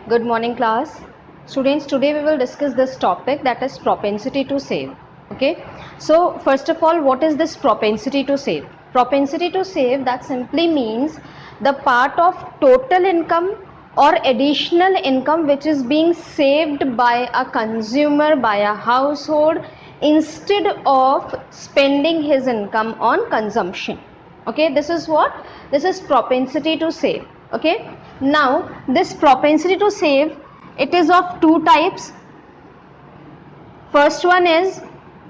Good morning class. Students, today we will discuss this topic, that is propensity to save. Okay. So first of all, what is this propensity to save? Propensity to save, that simply means the part of total income or additional income which is being saved by a consumer, by a household, instead of spending his income on consumption. Okay, this is what? This is propensity to save. Okay, now this propensity to save, it is of two types. First one is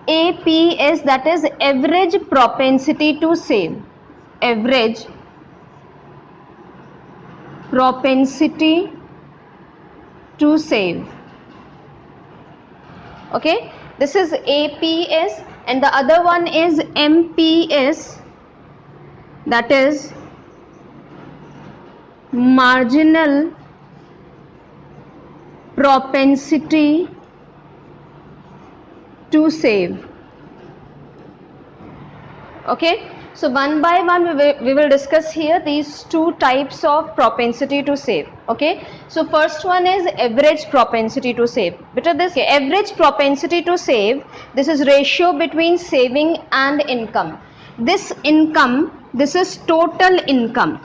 APS, that is average propensity to save. Average propensity to save. Okay, this is APS, and the other one is MPS, that is marginal propensity to save. Okay, so one by one we will discuss here these two types of propensity to save. Okay, so first one is average propensity to save. Better this average propensity to save, this is ratio between saving and income. This income, this is total income.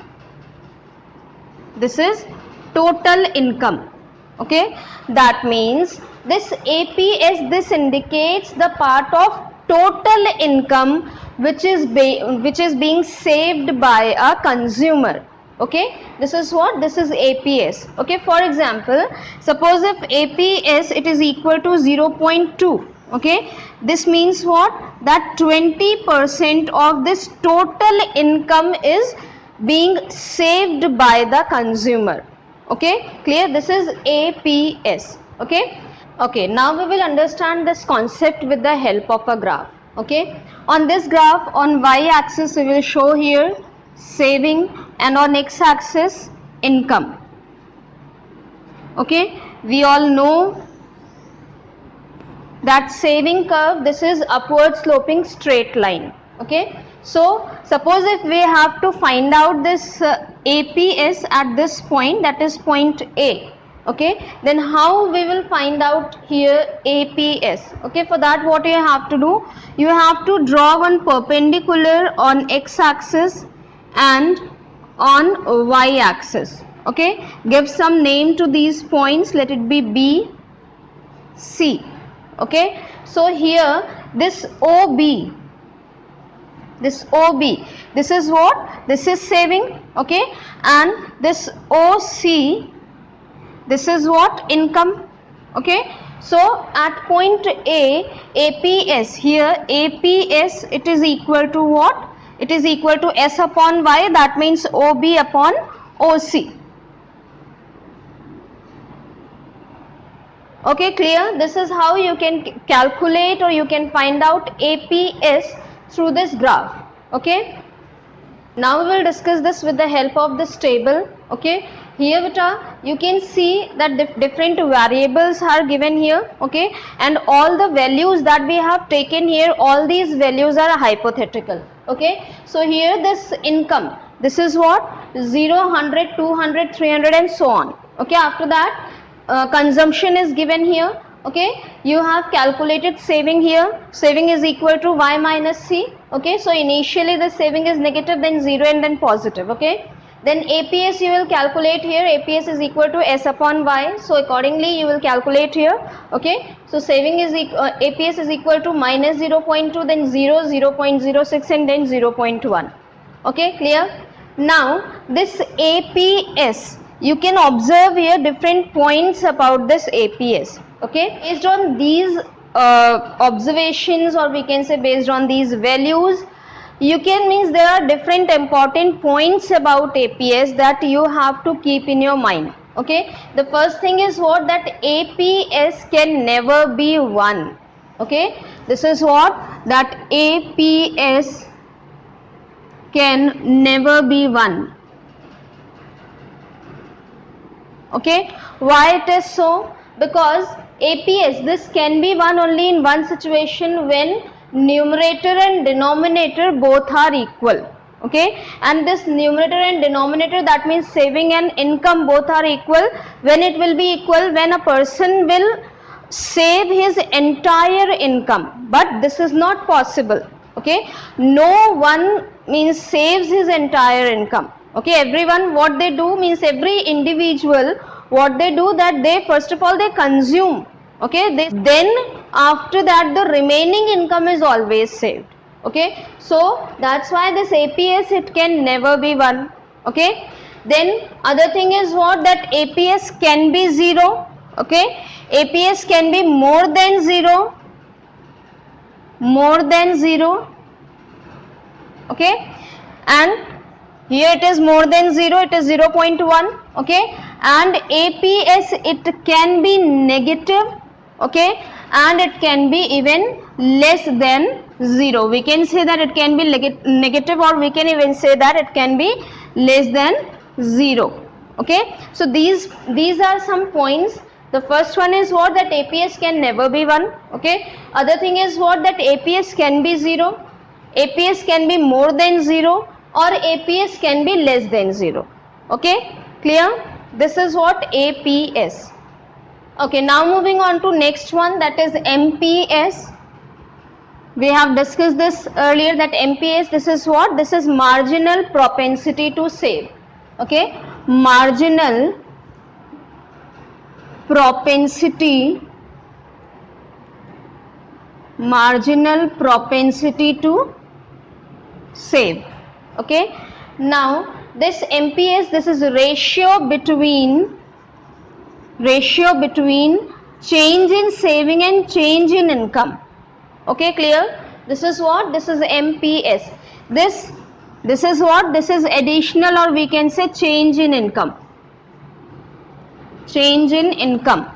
This is total income. Okay, that means this APS, this indicates the part of total income which is being saved by a consumer. Okay, this is what? This is APS. Okay, for example, suppose if APS it is equal to 0.2. Okay, this means what? That 20% of this total income is being saved by the consumer. Okay, clear? This is APS. Okay, okay, now we will understand this concept with the help of a graph. Okay, on this graph, on y axis we will show here saving, and on x axis income. Okay, we all know that saving curve, this is upward sloping straight line. Okay, so suppose if we have to find out this APS at this point, that is point A. Okay, then how we will find out here APS? Okay, for that what you have to do? You have to draw one perpendicular on x axis and on y axis. Okay, give some name to these points, let it be B, C. Okay, so here this OB, this is what? This is saving. Okay, and this OC, this is what? Income. Okay, so at point A, APS, here APS, it is equal to what? It is equal to S upon Y, that means OB upon OC. Okay, clear? This is how you can calculate or you can find out APS through this graph. Okay, now we will discuss this with the help of this table. Okay, here you can see that different variables are given here. Okay, and all the values that we have taken here, all these values are hypothetical. Okay, so here this income, this is what? 0, 100, 200, 300 and so on. Okay, after that consumption is given here. Okay, you have calculated saving here. Saving is equal to y minus c. Okay, so initially the saving is negative, then 0 and then positive. Okay, then APS you will calculate here. APS is equal to S upon y, so accordingly you will calculate here. Okay, so saving is APS is equal to minus 0.2, then 0, 0.06 and then 0.1. Okay, clear? Now this APS, you can observe here different points about this APS. Okay, based on these observations, or we can say based on these values, you can means there are different important points about APS that you have to keep in your mind. Okay, the first thing is what? That APS can never be 1. Okay, this is what? That APS can never be 1. Okay, why it is so? Because APS, this can be 1 only in one situation, when numerator and denominator both are equal. Okay, and this numerator and denominator, that means saving and income both are equal. When it will be equal? When a person will save his entire income, but this is not possible. Okay, no one means saves his entire income. Okay, everyone, what they do means, every individual, what they do, that they first of all they consume. Okay, then after that the remaining income is always saved. Okay, so that's why this APS, it can never be 1. Okay, then other thing is what, that APS can be 0. Okay, APS can be more than 0, more than 0. Okay, and here it is more than 0, it is 0.1. Okay, and APS, it can be negative. Okay, and it can be even less than 0. We can say that it can be negative, or we can even say that it can be less than 0. Okay, so these are some points. The first one is what, that APS can never be 1. Okay, other thing is what, that APS can be 0, APS can be more than 0, or APS can be less than 0. Okay, clear? This is what APS. Okay, now moving on to next one, that is MPS. We have discussed this earlier, that MPS, this is what? This is marginal propensity to save. Okay, marginal propensity to save. Okay, now this MPS, this is ratio between change in saving and change in income. Okay, clear? This is what? This is MPS. This is what? This is additional, or we can say change in income. Change in income.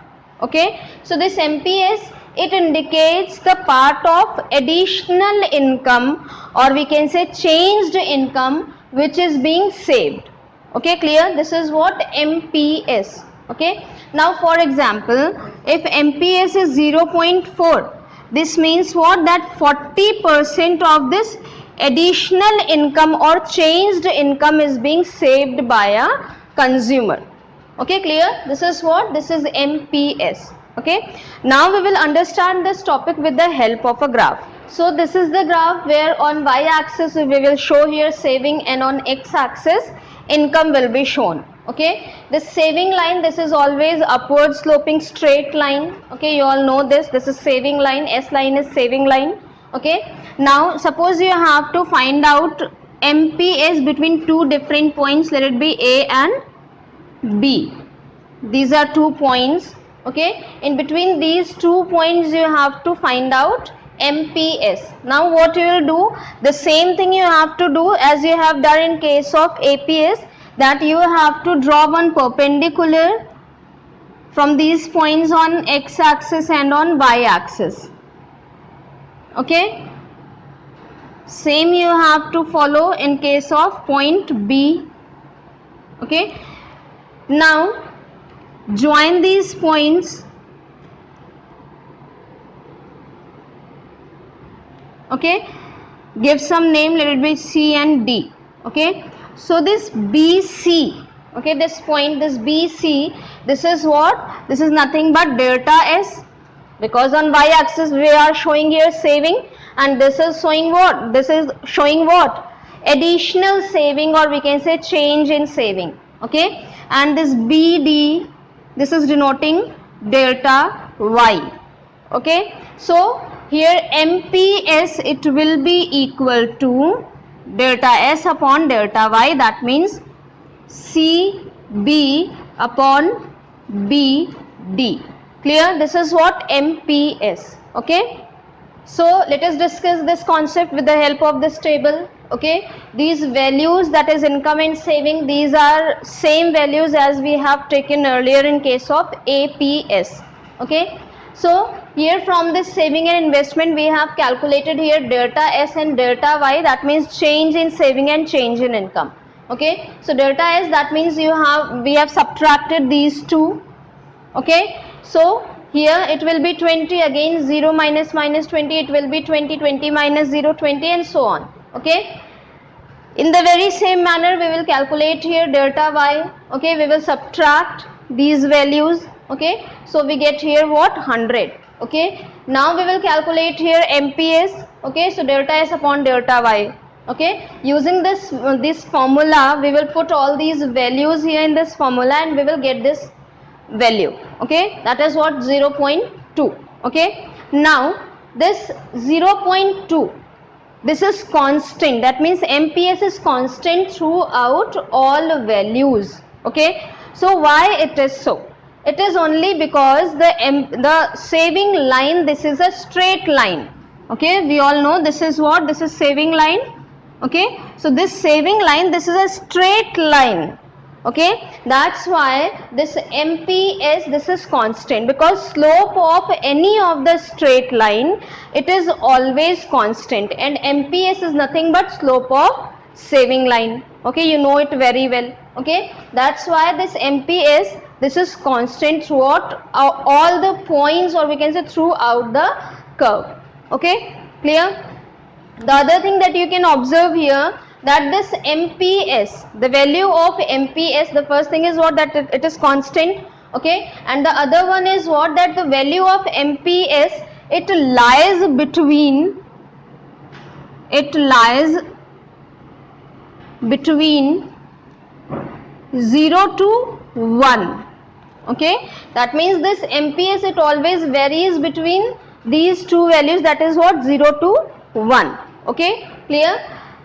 Okay, so this MPS, it indicates the part of additional income, or we can say changed income, which is being saved. Okay, clear? This is what MPS. Okay, now for example, if MPS is 0.4, this means what? That 40% of this additional income or changed income is being saved by a consumer. Okay, clear? This is what? This is MPS. Okay, now we will understand this topic with the help of a graph. So this is the graph where on y-axis we will show here saving, and on x-axis income will be shown. Okay, this saving line, this is always upward sloping straight line. Okay, you all know this. This is saving line, S line is saving line. Okay, now suppose you have to find out MPS between two different points, let it be A and B. These are 2 points. Okay, in between these 2 points you have to find out MPS. Now what you will do, the same thing you have to do as you have done in case of APS, that you have to draw one perpendicular from these points on x-axis and on y-axis. Okay, same you have to follow in case of point B. Okay, now join these points. Okay, give some name, let it be C and D. Okay, so this BC, okay, this point, this BC, this is what? This is nothing but delta S, because on y-axis we are showing here saving, and this is showing what? This is showing what? Additional saving, or we can say change in saving. Okay, and this BD, this is denoting delta Y. Okay, so here MPS, it will be equal to delta S upon delta Y, that means CB upon BD. Clear? This is what MPS. Okay, so let us discuss this concept with the help of this table. Okay, these values, that is income and saving, these are same values as we have taken earlier in case of APS. Okay, so here from this saving and investment we have calculated here delta S and delta Y, that means change in saving and change in income. Okay, so delta S, that means we have subtracted these two. Okay, so here it will be 20, again 0 minus 20, it will be 20, 20 minus 0, 20, and so on. Okay, In the very same manner, we will calculate here delta y. Okay, we will subtract these values. Okay, so we get here what? 100. Okay, now we will calculate here MPS. Okay, so delta S upon delta y. Okay, using this formula, we will put all these values here in this formula and we will get this value. Okay, that is what? 0.2. Okay, now this 0.2, this is constant. That means MPS is constant throughout all values. Okay, so why it is so? It is only because the saving line, this is a straight line. Okay, we all know this is what? This is saving line. Okay, so this saving line, this is a straight line. Okay, that's why this MPS, this is constant, because slope of any of the straight line, it is always constant, and MPS is nothing but slope of saving line. Okay, you know it very well. Okay, that's why this MPS, this is constant throughout all the points, or we can say throughout the curve. Okay, clear? The other thing that you can observe here, that this MPS, the value of MPS, the first thing is what? That it is constant. Okay, and the other one is what? That the value of MPS, it lies between 0 to 1. Okay, that means this MPS, it always varies between these two values, that is what? 0 to 1. Okay, clear?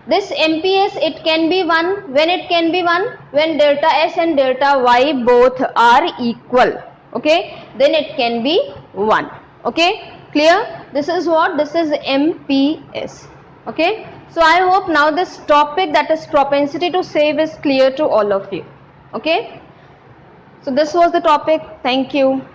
This MPS, it can be 1. When it can be 1? When delta S and delta Y both are equal. Okay, then it can be 1. Okay, clear? This is what? This is MPS. Okay, so I hope now this topic, that is propensity to save, is clear to all of you. Okay, so this was the topic. Thank you.